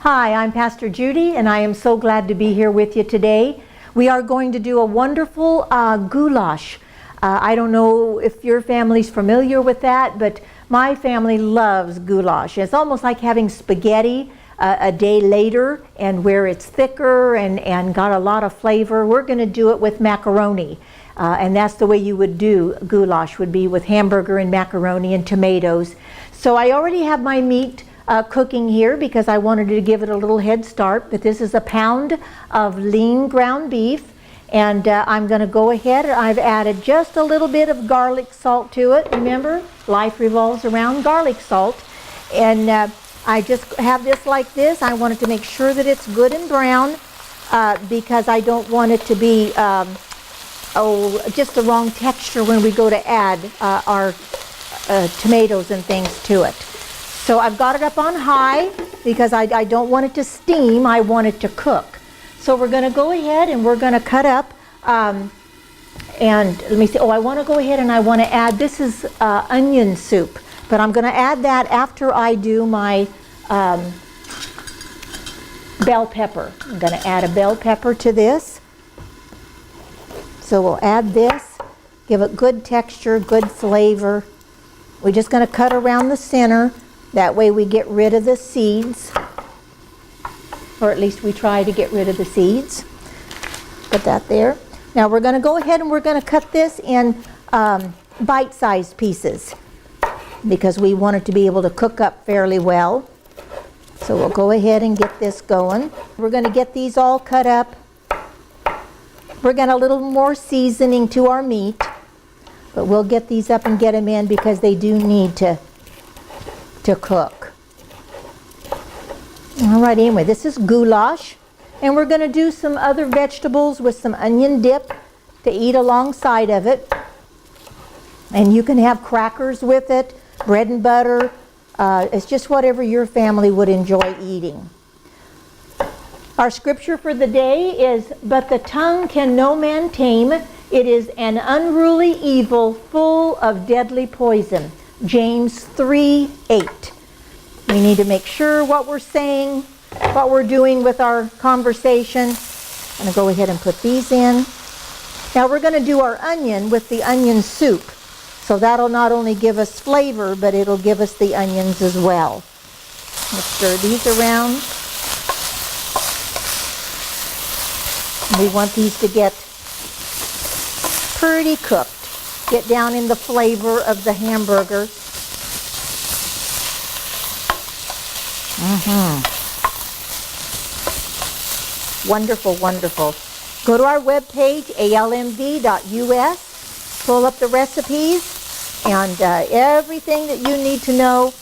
Hi, I'm Pastor Judy, and I am so glad to be here with you today. We are going to do a wonderful goulash. I don't know if your family's familiar with that, but my family loves goulash. It's almost like having spaghetti a day later, and where it's thicker and got a lot of flavor. We're going to do it with macaroni. And that's the way you would do goulash, would be with hamburger and macaroni and tomatoes. So I already have my meat cooking here because I wanted to give it a little head start. But this is a pound of lean ground beef, and I'm going to go ahead. I've added just a little bit of garlic salt to it. Remember, life revolves around garlic salt. And I just have this like this. I wanted to make sure that it's good and brown because I don't want it to be just the wrong texture when we go to add our tomatoes and things to it. So I've got it up on high because I don't want it to steam, I want it to cook. So we're going to go ahead and we're going to cut up, and let me see, I want to go ahead and I want to add, this is onion soup, but I'm going to add that after I do my bell pepper. I'm going to add a bell pepper to this. So we'll add this, give it good texture, good flavor. We're just going to cut around the center. That way we get rid of the seeds, or at least we try to get rid of the seeds. Put that there. Now we're going to go ahead and we're going to cut this in bite-sized pieces because we want it to be able to cook up fairly well. So we'll go ahead and get this going. We're going to get these all cut up. We're going to a little more seasoning to our meat, but we'll get these up and get them in because they do need to cook. All right, anyway, this is goulash, and we're going to do some other vegetables with some onion dip to eat alongside of it. And you can have crackers with it, bread and butter. It's just whatever your family would enjoy eating. Our scripture for the day is, "But the tongue can no man tame. It is an unruly evil full of deadly poison." James 3:8. We need to make sure what we're saying, what we're doing with our conversation. I'm going to go ahead and put these in. Now we're going to do our onion with the onion soup. So that'll not only give us flavor, but it'll give us the onions as well. Let's stir these around. We want these to get pretty cooked. Get down in the flavor of the hamburger. Wonderful, wonderful. Go to our webpage, almv.us, pull up the recipes, and everything that you need to know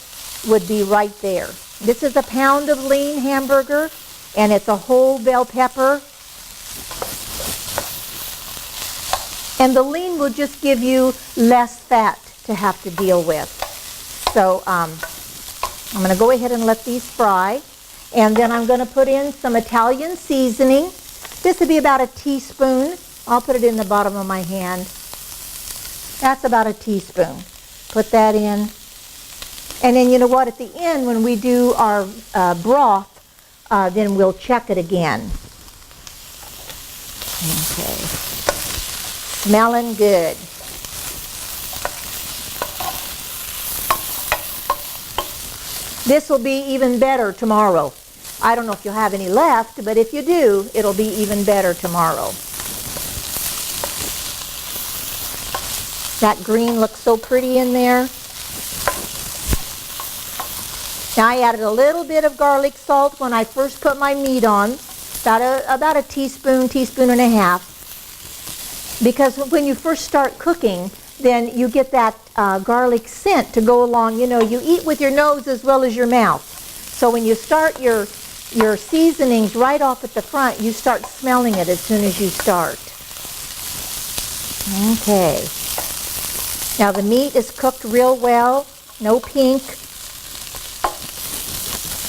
would be right there. This is a pound of lean hamburger, and it's a whole bell pepper. And the lean will just give you less fat to have to deal with. So I'm going to go ahead and let these fry. And then I'm going to put in some Italian seasoning. This would be about a teaspoon. I'll put it in the bottom of my hand. That's about a teaspoon. Put that in. And then you know what? At the end, when we do our broth, then we'll check it again. Okay. Smelling good. This will be even better tomorrow. I don't know if you'll have any left, but if you do, it'll be even better tomorrow. That green looks so pretty in there. Now I added a little bit of garlic salt when I first put my meat on, about a teaspoon, teaspoon and a half. Because when you first start cooking, then you get that garlic scent to go along. You know, you eat with your nose as well as your mouth. So when you start your seasonings right off at the front, you start smelling it as soon as you start. Okay. Now the meat is cooked real well, no pink.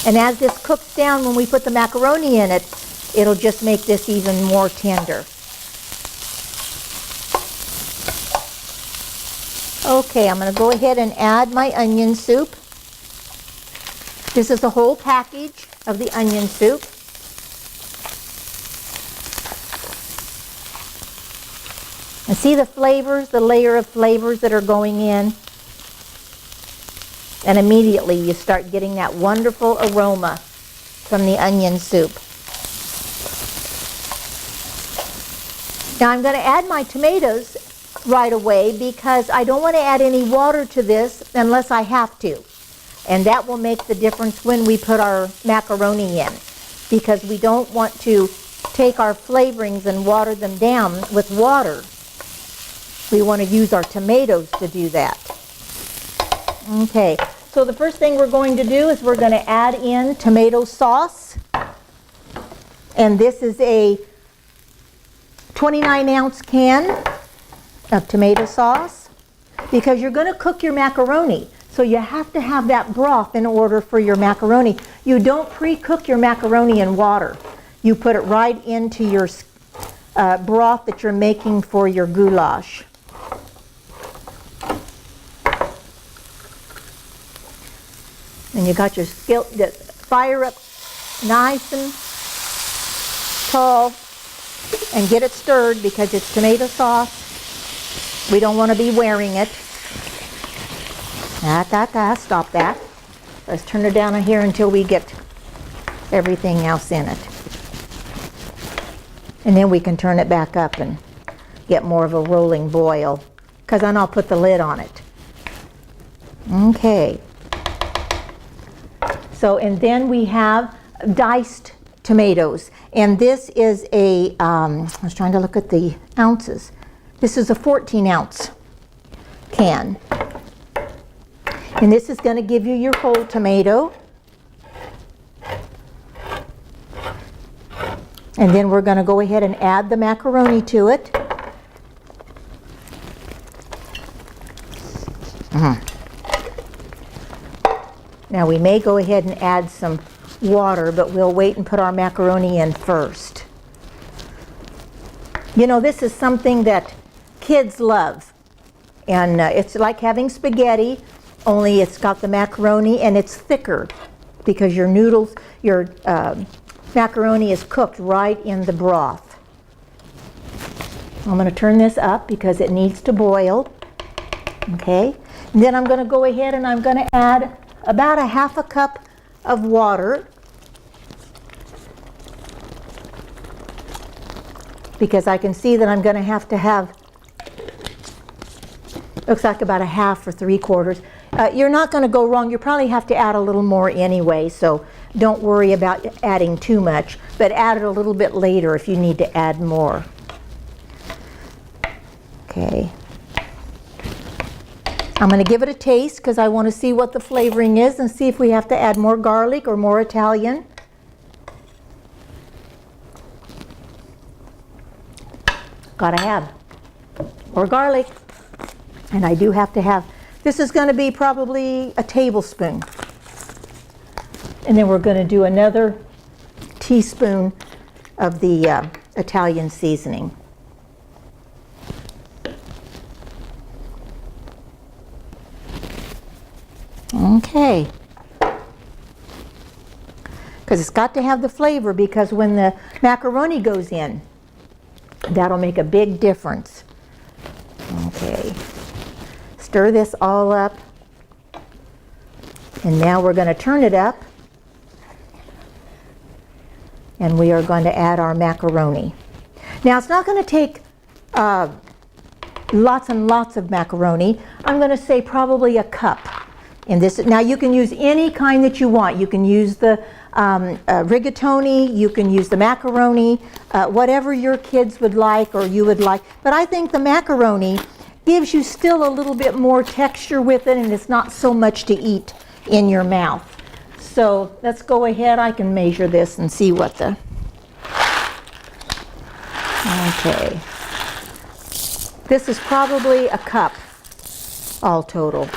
And as this cooks down, when we put the macaroni in it, it'll just make this even more tender. Okay, I'm going to go ahead and add my onion soup. This is a whole package of the onion soup. And see the flavors, the layer of flavors that are going in? And immediately you start getting that wonderful aroma from the onion soup. Now I'm going to add my tomatoes right away because I don't want to add any water to this unless I have to. And that will make the difference when we put our macaroni in, because we don't want to take our flavorings and water them down with water. We want to use our tomatoes to do that. Okay, so the first thing we're going to do is we're going to add in tomato sauce. And this is a 29-ounce can of tomato sauce, because you're going to cook your macaroni. So you have to have that broth in order for your macaroni. You don't pre-cook your macaroni in water. You put it right into your broth that you're making for your goulash. And you got your fire up nice and tall, and get it stirred because it's tomato sauce. We don't want to be wearing it. Stop that. Let's turn it down here until we get everything else in it. And then we can turn it back up and get more of a rolling boil, because then I'll put the lid on it. Okay. So, and then we have diced tomatoes. And this is a, I was trying to look at the ounces. This is a 14-ounce can. And this is going to give you your whole tomato. And then we're going to go ahead and add the macaroni to it. Now we may go ahead and add some water, but we'll wait and put our macaroni in first. You know, this is something that kids love. And it's like having spaghetti, only it's got the macaroni and it's thicker because your noodles, your macaroni is cooked right in the broth. I'm going to turn this up because it needs to boil. Okay, and then I'm going to go ahead and I'm going to add about a 1/2 cup of water, because I can see that I'm going to have, looks like about 1/2 or 3/4. You're not going to go wrong. You probably have to add a little more anyway, so don't worry about adding too much, but add it a little bit later if you need to add more. Okay. I'm going to give it a taste because I want to see what the flavoring is and see if we have to add more garlic or more Italian. Gotta have more garlic. And I do have to have, this is going to be probably a tablespoon. And then we're going to do another teaspoon of the Italian seasoning. Okay. Because it's got to have the flavor, because when the macaroni goes in, that'll make a big difference. Okay. Stir this all up. And now we're going to turn it up. And we are going to add our macaroni. Now it's not going to take lots and lots of macaroni. I'm going to say probably a cup. In this, now you can use any kind that you want. You can use the rigatoni, you can use the macaroni, whatever your kids would like or you would like. But I think the macaroni gives you still a little bit more texture with it, and it's not so much to eat in your mouth. So let's go ahead. I can measure this and see what the... Okay. This is probably a cup all total.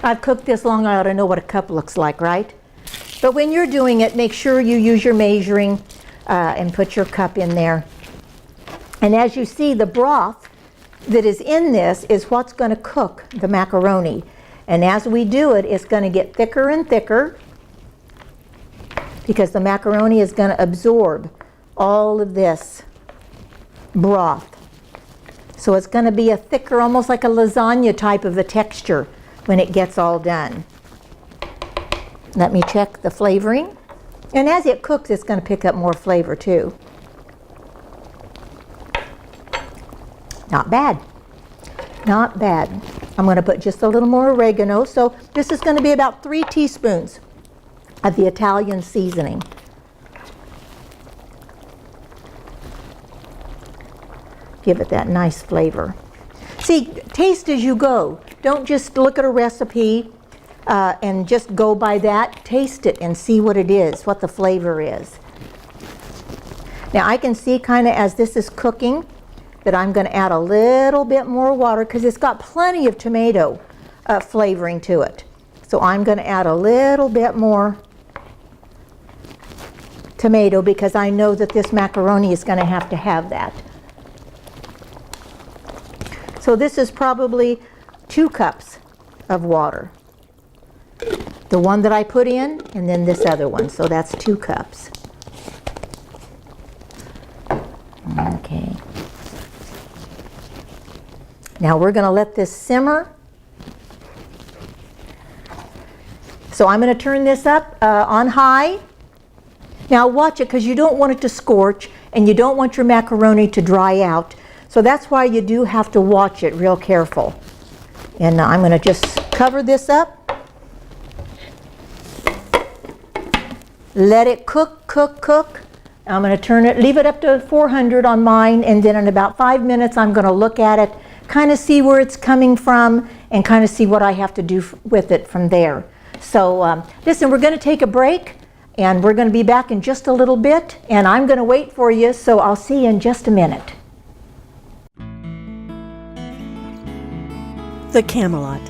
I've cooked this long, I ought to know what a cup looks like, right? But when you're doing it, make sure you use your measuring and put your cup in there. And as you see, the broth that is in this is what's going to cook the macaroni. And as we do it, it's going to get thicker and thicker because the macaroni is going to absorb all of this broth. So it's going to be a thicker, almost like a lasagna type of a texture when it gets all done. Let me check the flavoring. And as it cooks, it's going to pick up more flavor too. Not bad. Not bad. I'm going to put just a little more oregano. So this is going to be about 3 teaspoons of the Italian seasoning. Give it that nice flavor. See, taste as you go. Don't just look at a recipe and just go by that. Taste it and see what it is, what the flavor is. Now I can see kind of as this is cooking that I'm going to add a little bit more water because it's got plenty of tomato flavoring to it. So I'm going to add a little bit more tomato because I know that this macaroni is going to have that. So this is probably 2 cups of water. The one that I put in and then this other one. So that's 2 cups. Okay. Now we're going to let this simmer. So I'm going to turn this up on high. Now watch it because you don't want it to scorch and you don't want your macaroni to dry out. So that's why you do have to watch it real careful. And I'm going to just cover this up. Let it cook, cook, cook. I'm going to turn it, leave it up to 400 on mine, and then in about 5 minutes I'm going to look at it, kind of see where it's coming from, and kind of see what I have to do with it from there. So listen, we're going to take a break, and we're going to be back in just a little bit, and I'm going to wait for you, so I'll see you in just a minute. The Camelot,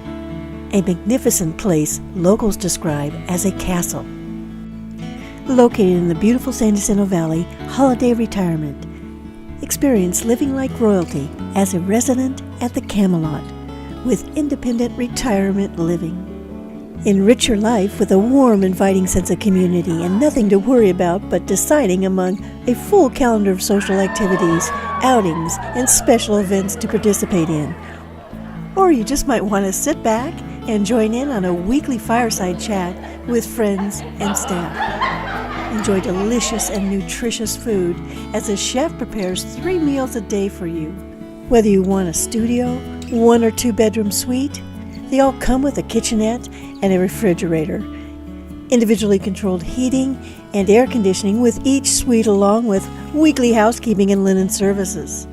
a magnificent place locals describe as a castle. Located in the beautiful San Jacinto Valley, Holiday Retirement. Experience living like royalty as a resident at the Camelot with independent retirement living. Enrich your life with a warm, inviting sense of community and nothing to worry about but deciding among a full calendar of social activities, outings, and special events to participate in. Or you just might want to sit back and join in on a weekly fireside chat with friends and staff. Enjoy delicious and nutritious food as a chef prepares 3 meals a day for you. Whether you want a studio, 1 or 2 bedroom suite, they all come with a kitchenette and a refrigerator. Individually controlled heating and air conditioning with each suite, along with weekly housekeeping and linen services.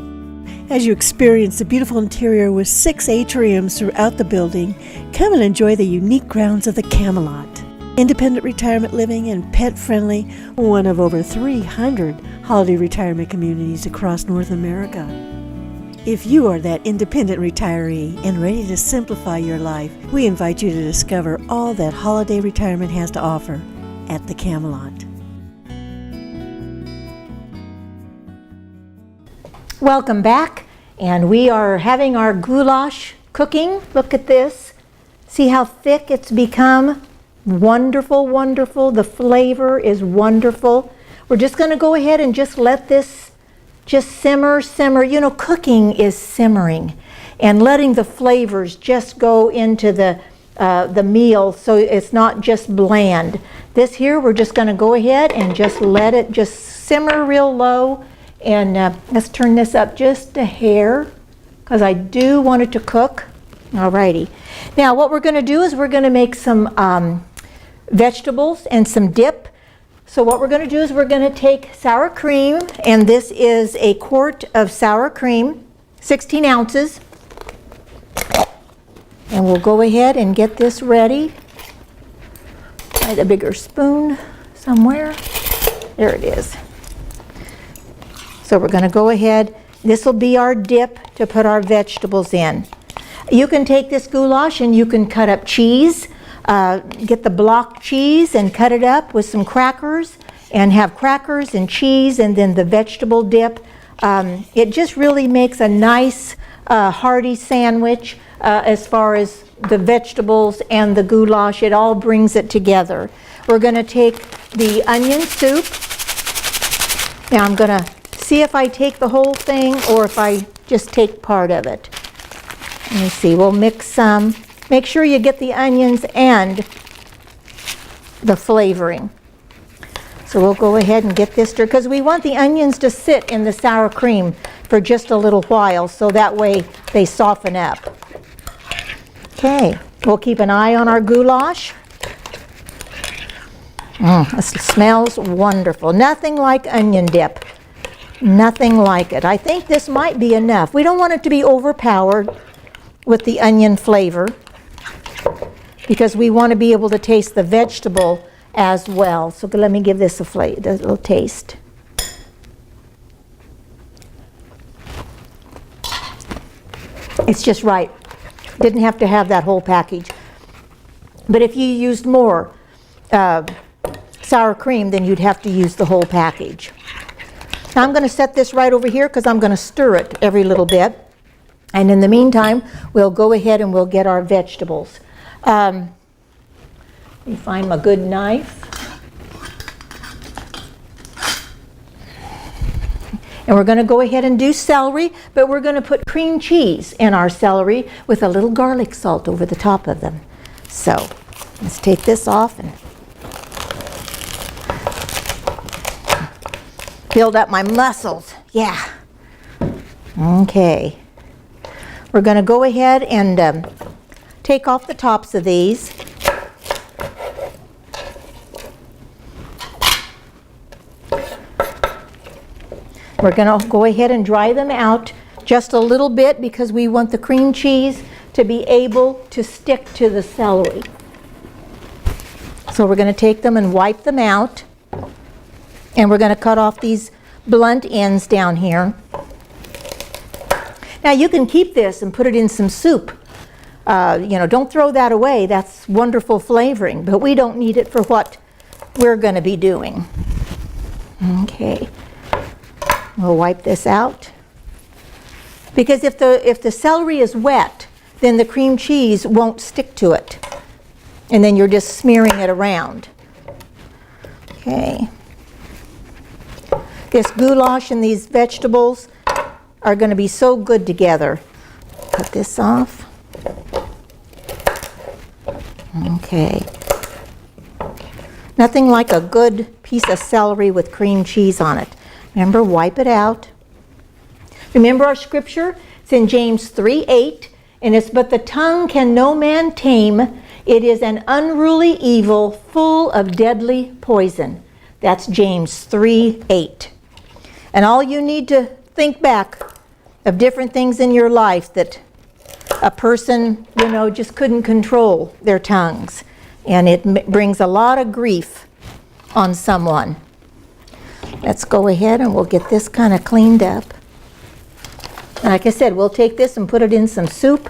As you experience the beautiful interior with 6 atriums throughout the building, come and enjoy the unique grounds of the Camelot. Independent retirement living and pet-friendly, one of over 300 holiday retirement communities across North America. If you are that independent retiree and ready to simplify your life, we invite you to discover all that holiday retirement has to offer at the Camelot. Welcome back, and we are having our goulash cooking. Look at this. See how thick it's become? Wonderful, wonderful. The flavor is wonderful. We're just going to go ahead and just let this just simmer. You know, cooking is simmering and letting the flavors just go into the meal so it's not just bland. This here, we're just going to go ahead and just let it just simmer real low. And let's turn this up just a hair because I do want it to cook. Alrighty. Now what we're going to do is we're going to make some vegetables and some dip. So what we're going to do is we're going to take sour cream, and this is a quart of sour cream, 16 ounces. And we'll go ahead and get this ready. Find a bigger spoon somewhere. There it is. So we're going to go ahead. This will be our dip to put our vegetables in. You can take this goulash and you can cut up cheese. Get the block cheese and cut it up with some crackers and have crackers and cheese and then the vegetable dip. It just really makes a nice hearty sandwich as far as the vegetables and the goulash. It all brings it together. We're going to take the onion soup. Now I'm going to see if I take the whole thing or if I just take part of it. Let me see. We'll mix some. Make sure you get the onions and the flavoring. So we'll go ahead and get this stirred because we want the onions to sit in the sour cream for just a little while so that way they soften up. Okay, we'll keep an eye on our goulash. This smells wonderful. Nothing like onion dip. Nothing like it. I think this might be enough. We don't want it to be overpowered with the onion flavor because we want to be able to taste the vegetable as well. So let me give this a little taste. It's just right. Didn't have to have that whole package. But if you used more sour cream, then you'd have to use the whole package. Now I'm going to set this right over here because I'm going to stir it every little bit. And in the meantime, we'll go ahead and we'll get our vegetables. Let me find my good knife. And we're going to go ahead and do celery, but we're going to put cream cheese in our celery with a little garlic salt over the top of them. So let's take this off and build up my muscles. Yeah. Okay. We're going to go ahead and take off the tops of these. We're going to go ahead and dry them out just a little bit because we want the cream cheese to be able to stick to the celery. So we're going to take them and wipe them out. And we're going to cut off these blunt ends down here. Now you can keep this and put it in some soup. Don't throw that away. That's wonderful flavoring, but we don't need it for what we're going to be doing. Okay. We'll wipe this out. Because if the celery is wet, then the cream cheese won't stick to it. And then you're just smearing it around. Okay. This goulash and these vegetables are going to be so good together. Cut this off. Okay. Nothing like a good piece of celery with cream cheese on it. Remember, wipe it out. Remember our scripture? It's in James 3:8, and it's, "But the tongue can no man tame. It is an unruly evil, full of deadly poison." That's James 3:8. And all you need to think back of different things in your life that a person, just couldn't control their tongues. And it brings a lot of grief on someone. Let's go ahead and we'll get this kind of cleaned up. And like I said, we'll take this and put it in some soup.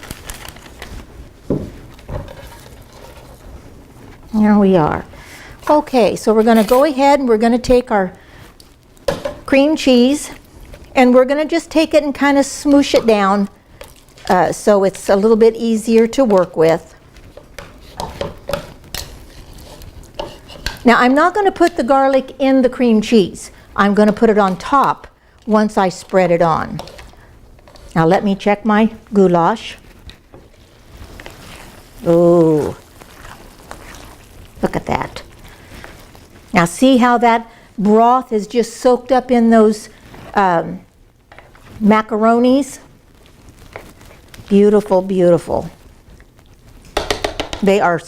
Here we are. Okay, so we're going to go ahead and we're going to take our cream cheese and we're going to just take it and kind of smoosh it down so it's a little bit easier to work with. Now I'm not going to put the garlic in the cream cheese. I'm going to put it on top once I spread it on. Now let me check my goulash. Ooh, look at that. Now see how that broth is just soaked up in those macaronis? Beautiful, beautiful. They are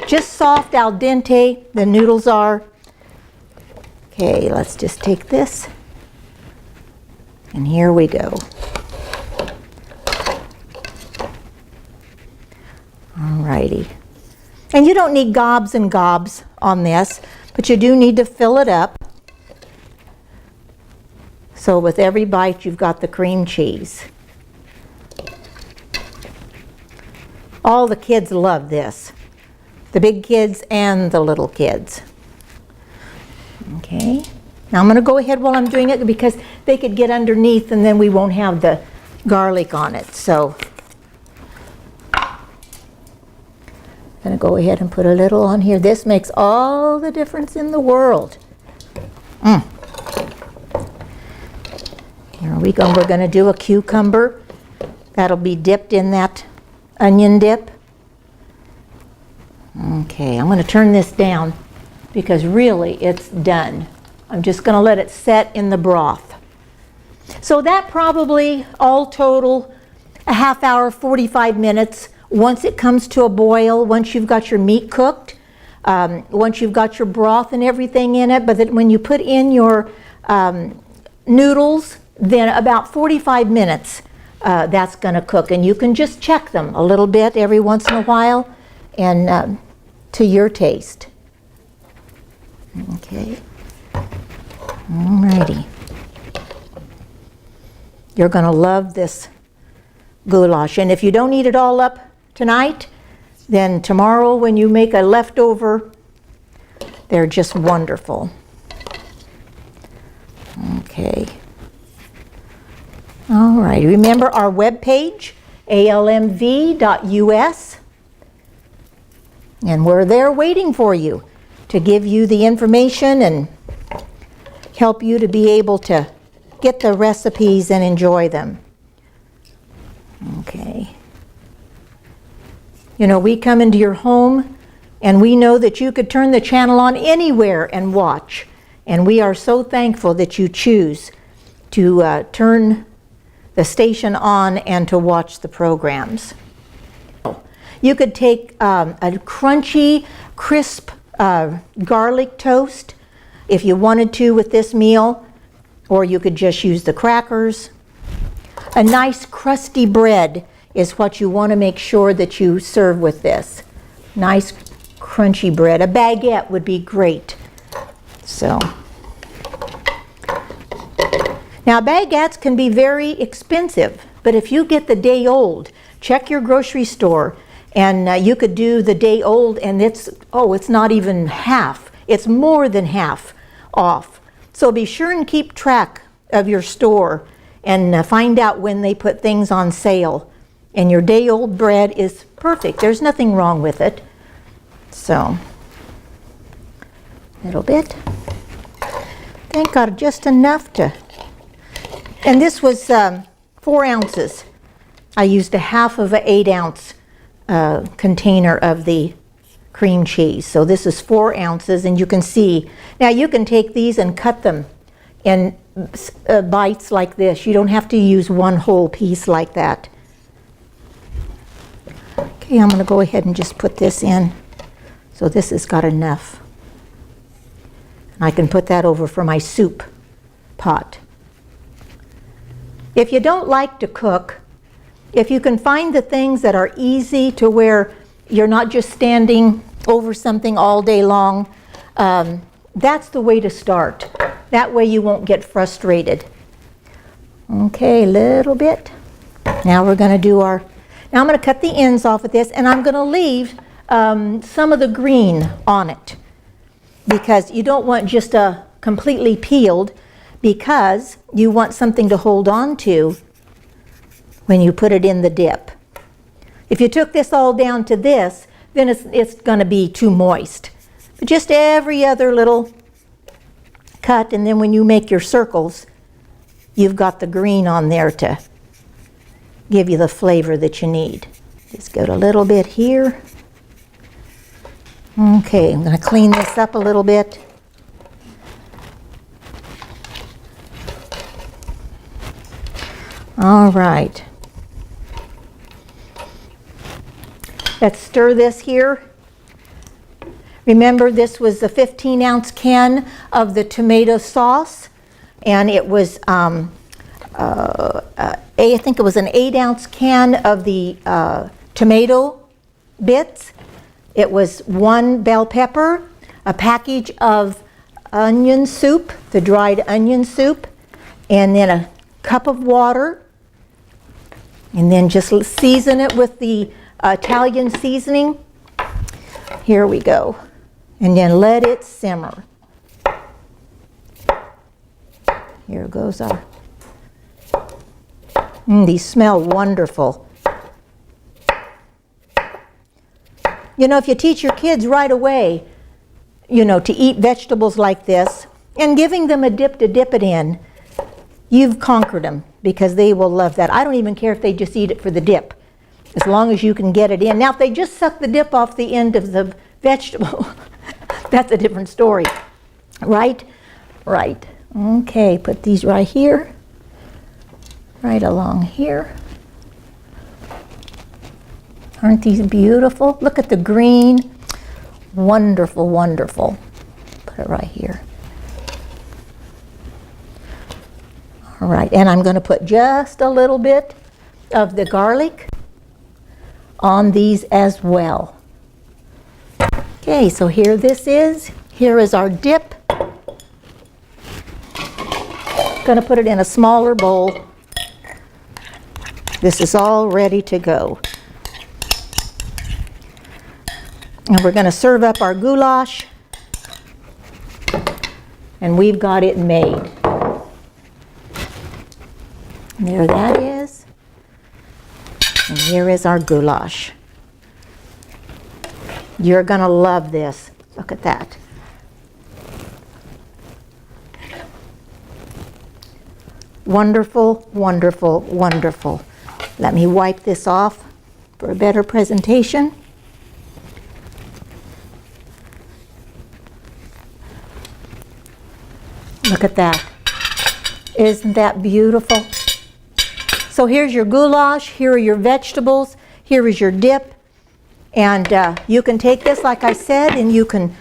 just soft al dente, the noodles are. Okay, let's just take this. And here we go. Alrighty. And you don't need gobs and gobs on this, but you do need to fill it up. So with every bite you've got the cream cheese. All the kids love this. The big kids and the little kids. Okay. Now I'm going to go ahead while I'm doing it because they could get underneath and then we won't have the garlic on it. So I'm gonna go ahead and put a little on here. This makes all the difference in the world. Here we go. We're gonna do a cucumber. That'll be dipped in that onion dip. Okay, I'm gonna turn this down because really it's done. I'm just gonna let it set in the broth. So that probably all total a half hour, 45 minutes. Once it comes to a boil, once you've got your meat cooked, once you've got your broth and everything in it, but then when you put in your noodles, then about 45 minutes that's gonna cook. And you can just check them a little bit every once in a while and to your taste. Okay. Alrighty. You're gonna love this goulash. And if you don't eat it all up tonight, then tomorrow when you make a leftover, they're just wonderful. Okay. All right, remember our webpage, almv.us, and we're there waiting for you to give you the information and help you to be able to get the recipes and enjoy them. Okay. You know, we come into your home and we know that you could turn the channel on anywhere and watch. And we are so thankful that you choose to turn the station on and to watch the programs. You could take a crunchy, crisp garlic toast if you wanted to with this meal, or you could just use the crackers. A nice crusty bread is what you want to make sure that you serve with this. Nice crunchy bread. A baguette would be great. So, now baguettes can be very expensive, but if you get the day old, check your grocery store and you could do the day old and it's not even half. It's more than half off. So be sure and keep track of your store and find out when they put things on sale. And your day old bread is perfect. There's nothing wrong with it. So, a little bit. Thank God, just enough to. And this was 4 ounces. I used a half of an 8-ounce container of the cream cheese. So this is 4 ounces, and you can see. Now you can take these and cut them in bites like this. You don't have to use one whole piece like that. Okay, I'm going to go ahead and just put this in. So this has got enough. I can put that over for my soup pot. If you don't like to cook, if you can find the things that are easy to where you're not just standing over something all day long, that's the way to start. That way you won't get frustrated. Okay, a little bit. Now we're going to do our, now I'm going to cut the ends off of this and I'm going to leave some of the green on it because you don't want just a completely peeled, because you want something to hold on to when you put it in the dip. If you took this all down to this, then it's going to be too moist. But just every other little cut, and then when you make your circles, you've got the green on there to give you the flavor that you need. Just go a little bit here. Okay, I'm going to clean this up a little bit. All right. Let's stir this here. Remember, this was a 15-ounce can of the tomato sauce, and it was, I think it was an 8-ounce can of the tomato bits. It was 1 bell pepper, a package of onion soup, the dried onion soup, and then a cup of water, and then just season it with the Italian seasoning. Here we go. And then let it simmer. Here goes our These smell wonderful. You know, if you teach your kids right away, you know, to eat vegetables like this, and giving them a dip to dip it in, you've conquered them, because they will love that. I don't even care if they just eat it for the dip, as long as you can get it in. Now, if they just suck the dip off the end of the vegetable, that's a different story. Right? Right. Okay, put these right here. Right along here. Aren't these beautiful? Look at the green. Wonderful, wonderful. Put it right here. All right, and I'm going to put just a little bit of the garlic on these as well. Okay, so here this is. Here is our dip. Going to put it in a smaller bowl. This is all ready to go. And we're going to serve up our goulash. And we've got it made. And there that is. And here is our goulash. You're going to love this. Look at that. Wonderful, wonderful, wonderful. Let me wipe this off for a better presentation. Look at that. Isn't that beautiful? So here's your goulash, here are your vegetables, here is your dip, and you can take this, like I said, and you can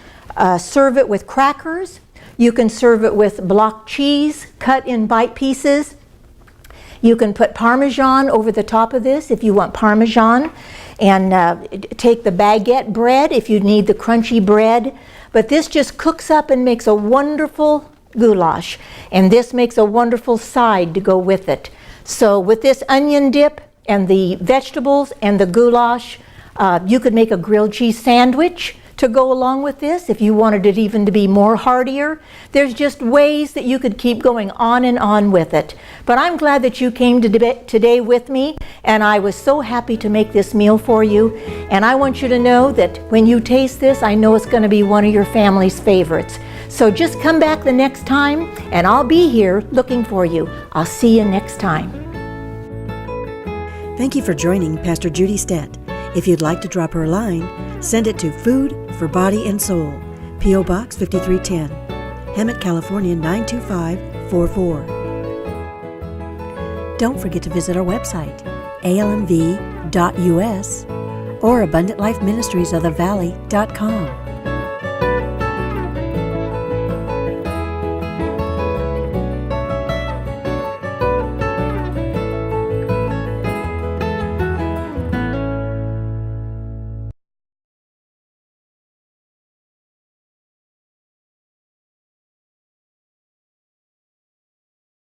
serve it with crackers. You can serve it with block cheese cut in bite pieces. You can put Parmesan over the top of this if you want Parmesan, and take the baguette bread if you need the crunchy bread. But this just cooks up and makes a wonderful goulash, and this makes a wonderful side to go with it. So with this onion dip and the vegetables and the goulash, you could make a grilled cheese sandwich to go along with this if you wanted it even to be more heartier. There's just ways that you could keep going on and on with it. But I'm glad that you came today with me, and I was so happy to make this meal for you. And I want you to know that when you taste this, I know it's going to be one of your family's favorites. So just come back the next time, and I'll be here looking for you. I'll see you next time. Thank you for joining Pastor Judy Stett. If you'd like to drop her a line, send it to Food for Body and Soul, P.O. Box 5310, Hemet, California 92544. Don't forget to visit our website, almv.us, or AbundantLifeMinistriesOfTheValley.com.